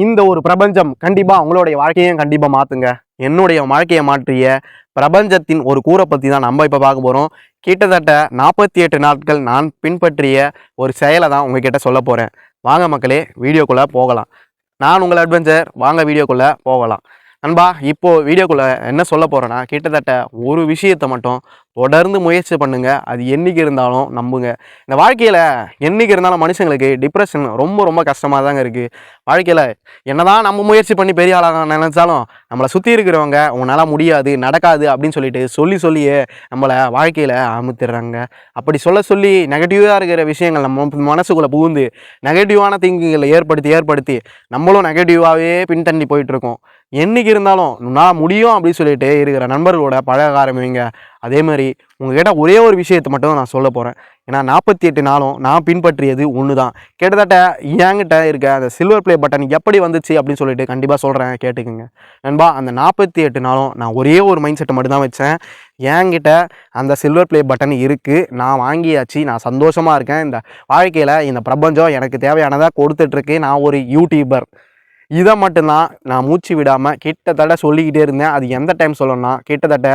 இந்த ஒரு பிரபஞ்சம் கண்டிப்பாக உங்களுடைய வாழ்க்கையும் கண்டிப்பாக மாற்றுங்க. என்னுடைய வாழ்க்கையை மாற்றிய பிரபஞ்சத்தின் ஒரு கூரை பற்றி தான் நம்ம இப்போ பார்க்க போகிறோம். கிட்டத்தட்ட 48 நாட்கள் நான் பின்பற்றிய ஒரு செயலை தான் உங்ககிட்ட சொல்ல போகிறேன். வாங்க மக்களே, வீடியோக்குள்ளே போகலாம். நான் உங்கள் அட்வென்ச்சர், வாங்க வீடியோக்குள்ளே போகலாம். நண்பா, இப்போது வீடியோக்குள்ளே என்ன சொல்ல போகிறேன்னா, கிட்டத்தட்ட ஒரு விஷயத்தை மட்டும் தொடர்ந்து முயற்சி பண்ணுங்க. அது என்றைக்கு இருந்தாலும் நம்புங்க. இந்த வாழ்க்கையில் என்றைக்கு இருந்தாலும் மனுஷங்களுக்கு டிப்ரெஷன் ரொம்ப ரொம்ப கஷ்டமாக தாங்க இருக்குது. வாழ்க்கையில் என்னதான் நம்ம முயற்சி பண்ணி பெரிய ஆளாக நினச்சாலும் நம்மளை சுற்றி இருக்கிறவங்க உன்னால் முடியாது, நடக்காது அப்படின்னு சொல்லியே நம்மளை வாழ்க்கையில் அமுத்திடுறாங்க. அப்படி சொல்லி நெகட்டிவாக இருக்கிற விஷயங்கள் நம்ம மனசுக்குள்ளே புகுந்து நெகட்டிவான திங்கிங்களை ஏற்படுத்தி நம்மளும் நெகட்டிவாகவே பின்தண்ணி போயிட்டுருக்கோம். என்றைக்கு இருந்தாலும் நான் முடியும் அப்படின்னு சொல்லிட்டு இருக்கிற நண்பர்களோட பழக ஆரம்பிங்க. அதே மாதிரி உங்ககிட்ட ஒரே ஒரு விஷயத்தை மட்டும் நான் சொல்ல போகிறேன். ஏன்னா 48 நாளும் நான் பின்பற்றியது ஒன்று தான். கிட்டத்தட்ட என்கிட்ட இருக்க அந்த சில்வர் ப்ளே பட்டன் எப்படி வந்துச்சு அப்படின்னு சொல்லிட்டு கண்டிப்பாக சொல்கிறேன், கேட்டுக்குங்க நண்பா. அந்த 48 நாளும் நான் ஒரே ஒரு மைண்ட் செட்டை மட்டும் தான் வச்சேன். என்கிட்ட அந்த சில்வர் ப்ளே பட்டன் இருக்குது, நான் வாங்கியாச்சு, நான் சந்தோஷமாக இருக்கேன். இந்த வாழ்க்கையில் இந்த பிரபஞ்சம் எனக்கு தேவையானதாக கொடுத்துட்ருக்கு. நான் ஒரு யூடியூபர். இதை மட்டும்தான் நான் மூச்சு விடாமல் கிட்டத்தட்ட சொல்லிக்கிட்டே இருந்தேன். அது எந்த டைம் சொல்லணும்னா, கிட்டத்தட்ட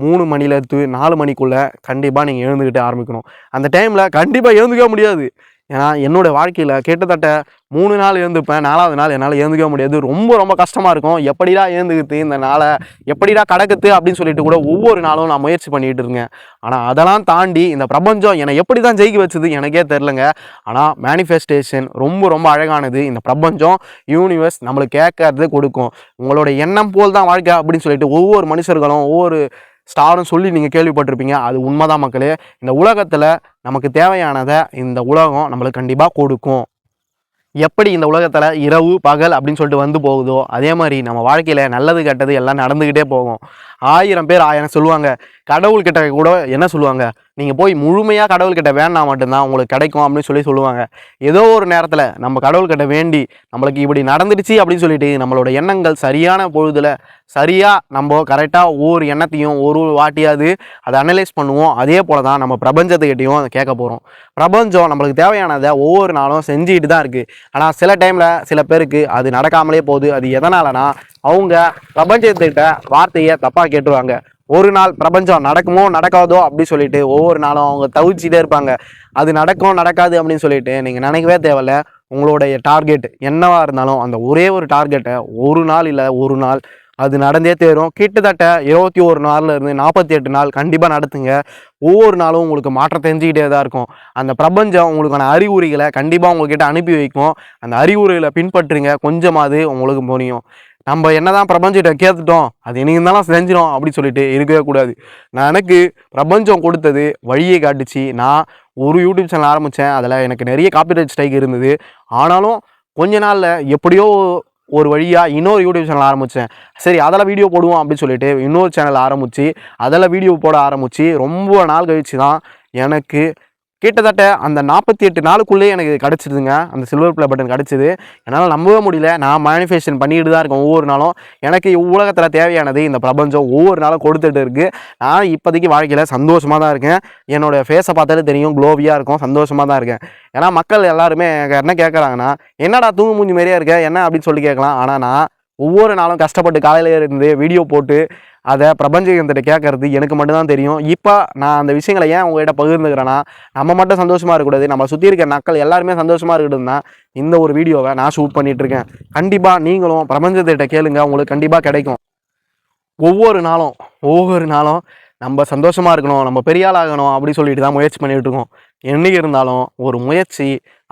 3 மணிலேருந்து 4 மணிக்குள்ளே கண்டிப்பாக நீங்கள் எழுந்துக்கிட்டு ஆரம்பிக்கணும். அந்த டைமில் கண்டிப்பாக எழுந்துக்க முடியாது. ஏன்னா என்னோடய வாழ்க்கையில் கிட்டத்தட்ட 3 நாள் எழுந்துப்பேன். 4வது நாள் என்னால் எழுந்துக்க முடியாது. ரொம்ப ரொம்ப கஷ்டமாக இருக்கும். எப்படிடா எழுந்துக்குது இந்த நாளை, எப்படிடா கடக்குது அப்படின்னு சொல்லிட்டு கூட ஒவ்வொரு நாளும் நான் முயற்சி பண்ணிகிட்டு இருக்கேன். ஆனால் அதெல்லாம் தாண்டி இந்த பிரபஞ்சம் என்னை எப்படி தான் ஜெயிக்க வச்சுது எனக்கே தெரிலங்க. ஆனால் மேனிஃபெஸ்டேஷன் ரொம்ப ரொம்ப அழகானது. இந்த பிரபஞ்சம், யூனிவர்ஸ் நம்மளுக்கு கேட்கறது கொடுக்கும். உங்களோட எண்ணம் போல் தான் வாழ்க்கை அப்படின்னு சொல்லிட்டு ஒவ்வொரு மனுஷர்களும் ஒவ்வொரு ஸ்டாரும் சொல்லி நீங்கள் கேள்விப்பட்டிருப்பீங்க. அது உண்மைதான் மக்களே. இந்த உலகத்தில் நமக்கு தேவையானதை இந்த உலகம் நம்மளுக்கு கண்டிப்பாக கொடுக்கும். எப்படி இந்த உலகத்தில் இரவு பகல் அப்படின்னு சொல்லிட்டு வந்து போகுதோ, அதே மாதிரி நம்ம வாழ்க்கையில் நல்லது கெட்டது எல்லாம் நடந்துக்கிட்டே போகும். 1000 பேர் 1000 சொல்லுவாங்க. கடவுள்கிட்ட கூட என்ன சொல்லுவாங்க, நீங்கள் போய் முழுமையாக கடவுள்கிட்ட வேணா மட்டும்தான் உங்களுக்கு கிடைக்கும் அப்படின்னு சொல்லுவாங்க. ஏதோ ஒரு நேரத்தில் நம்ம கடவுள்கிட்ட வேண்டி நம்மளுக்கு இப்படி நடந்துடுச்சு அப்படின்னு சொல்லிட்டு நம்மளோட எண்ணங்கள் சரியான பொழுதில் சரியாக நம்ம கரெக்டாக ஒவ்வொரு எண்ணத்தையும் ஒரு வாட்டியாவது அதை அனலைஸ் பண்ணுவோம். அதே போல் தான் நம்ம பிரபஞ்சத்துக்கிட்டையும் கேட்க போகிறோம். பிரபஞ்சம் நம்மளுக்கு தேவையானதை ஒவ்வொரு நாளும் செஞ்சுக்கிட்டு தான் இருக்குது. ஆனால் சில டைமில் சில பேருக்கு அது நடக்காமலே போகுது. அது எதனாலனா, அவங்க பிரபஞ்சத்திட்ட வார்த்தையை தப்பாக கேட்டுருவாங்க. ஒரு நாள் பிரபஞ்சம் நடக்குமோ நடக்காதோ அப்படி சொல்லிட்டு ஒவ்வொரு நாளும் அவங்க தவிச்சிட்டே இருப்பாங்க. அது நடக்கும் நடக்காது அப்படின்னு சொல்லிட்டு நீங்கள் நினைக்கவே தேவையில்ல. உங்களுடைய டார்கெட் என்னவா இருந்தாலும் அந்த ஒரே ஒரு டார்கெட்டை ஒரு நாள் இல்லை ஒரு நாள் அது நடந்தே தேரும். கிட்டத்தட்ட 21 நாள்லேருந்து 48 நாள் கண்டிப்பாக நடத்துங்க. ஒவ்வொரு நாளும் உங்களுக்கு மாற்றம் தெரிஞ்சுக்கிட்டே தான் இருக்கும். அந்த பிரபஞ்சம் உங்களுக்கான அறிகுறிகளை கண்டிப்பாக உங்கள்கிட்ட அனுப்பி வைக்கும். அந்த அறிகுறிகளை பின்பற்றுங்க. கொஞ்சமாவது உங்களுக்கு புரியும். நம்ம என்ன தான் பிரபஞ்சத்தை கேட்டுட்டோம், அது எனக்கு இருந்தாலும் செஞ்சிடும் அப்படின்னு சொல்லிட்டு இருக்கவே கூடாது. எனக்கு பிரபஞ்சம் கொடுத்தது வழியை காட்டுச்சு. நான் ஒரு யூடியூப் சேனல் ஆரம்பித்தேன். அதில் எனக்கு நிறைய காப்பிரைட் ஸ்ட்ரைக் இருந்தது. ஆனாலும் கொஞ்ச நாளில் எப்படியோ ஒரு வழியாக இன்னொரு யூடியூப் சேனல் ஆரம்பித்தேன். சரி, அதில் வீடியோ போடுவோம் அப்படின்னு சொல்லிட்டு இன்னொரு சேனல் ஆரம்பித்து அதில் வீடியோ போட ஆரம்பித்து ரொம்ப நாள் கழித்து தான் எனக்கு கிட்டத்தட்ட அந்த 48 நாளுக்குள்ளே எனக்கு கிடச்சிதுங்க. அந்த சில்வர் ப்ளே பட்டன் கிடச்சிது. என்னால் நம்பவே முடியல. நான் மேனிஃபெஸ்டேஷன் பண்ணிட்டு தான் இருக்கேன் ஒவ்வொரு நாளும். எனக்கு உலகத்தில் தேவையானது இந்த பிரபஞ்சம் ஒவ்வொரு நாளும் கொடுத்துட்டு இருக்குது. நான் இப்போதைக்கு வாழ்க்கையில் சந்தோஷமாக தான் இருக்கேன். என்னோடய ஃபேஸை பார்த்தாலே தெரியும், க்ளோவியாக இருக்கும், சந்தோஷமாக தான் இருக்கேன். ஏன்னா மக்கள் எல்லாருமே என்ன கேட்குறாங்கன்னா, என்னடா தூங்கு மூஞ்சி மாரியே இருக்க என்ன அப்படின்னு சொல்லி கேட்கலாம். ஆனால் நான் ஒவ்வொரு நாளும் கஷ்டப்பட்டு காலையில் இருந்து வீடியோ போட்டு அதை பிரபஞ்சத்திட்ட கேட்கறது எனக்கு மட்டும்தான் தெரியும். இப்போ நான் அந்த விஷயங்களை ஏன் உங்கள்கிட்ட பகிர்ந்துக்கிறேன்னா, நம்ம மட்டும் சந்தோஷமாக இருக்கக்கூடாது, நம்ம சுற்றி இருக்க மக்கள் எல்லாருமே சந்தோஷமாக இருக்கணும்னா இந்த ஒரு வீடியோவை நான் ஷூட் பண்ணிகிட்ருக்கேன். கண்டிப்பாக நீங்களும் பிரபஞ்சத்திட்ட கேளுங்க, உங்களுக்கு கண்டிப்பாக கிடைக்கும். ஒவ்வொரு நாளும் நம்ம சந்தோஷமாக இருக்கணும், நம்ம பெரிய ஆளாகணும் அப்படி சொல்லிட்டு தான் முயற்சி பண்ணிகிட்டு இருக்கோம். என்னைக்கு இருந்தாலும் ஒரு முயற்சி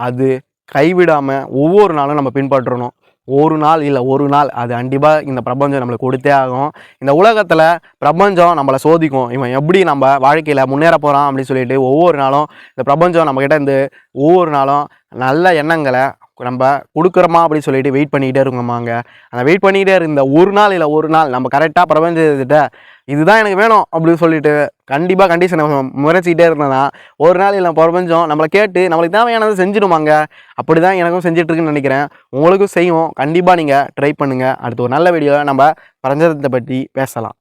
அது கைவிடாமல் ஒவ்வொரு நாளும் நம்ம பின்பற்றணும். ஒரு நாள் இல்லை ஒரு நாள் அது கண்டிப்பாக இந்த பிரபஞ்சம் நம்மளுக்கு கொடுத்தே ஆகும். இந்த உலகத்தில் பிரபஞ்சம் நம்மளை சோதிக்கும். இவன் எப்படி நம்ம வாழ்க்கையில் முன்னேற போகிறான் அப்படின்னு சொல்லிட்டு ஒவ்வொரு நாளும் இந்த பிரபஞ்சம் நம்மக்கிட்ட இருந்து ஒவ்வொரு நாளும் நல்ல எண்ணங்களை நம்ம கொடுக்குறோமா அப்படின்னு சொல்லிட்டு வெயிட் பண்ணிக்கிட்டே இருக்கோமாங்க. அந்த வெயிட் பண்ணிக்கிட்டே இருந்த ஒரு நாள் இல்லை ஒரு நாள் நம்ம கரெக்டாக பிரபஞ்சத்திட்ட இதுதான் எனக்கு வேணும் அப்படின்னு சொல்லிட்டு கண்டிப்பாக கண்டிஷனை முறைச்சிக்கிட்டே இருந்தேன்னா ஒரு நாள் இல்லை பிரபஞ்சம் நம்மளை கேட்டு நம்மளுக்கு தேவையானதை செஞ்சிடுமாங்க. அப்படி தான் எனக்கும் செஞ்சிட்ருக்குன்னு நினைக்கிறேன். உங்களுக்கும் செய்யும். கண்டிப்பாக நீங்கள் ட்ரை பண்ணுங்கள். அடுத்து ஒரு நல்ல வீடியோவில் நம்ம பிரபஞ்சத்தை பற்றி பேசலாம்.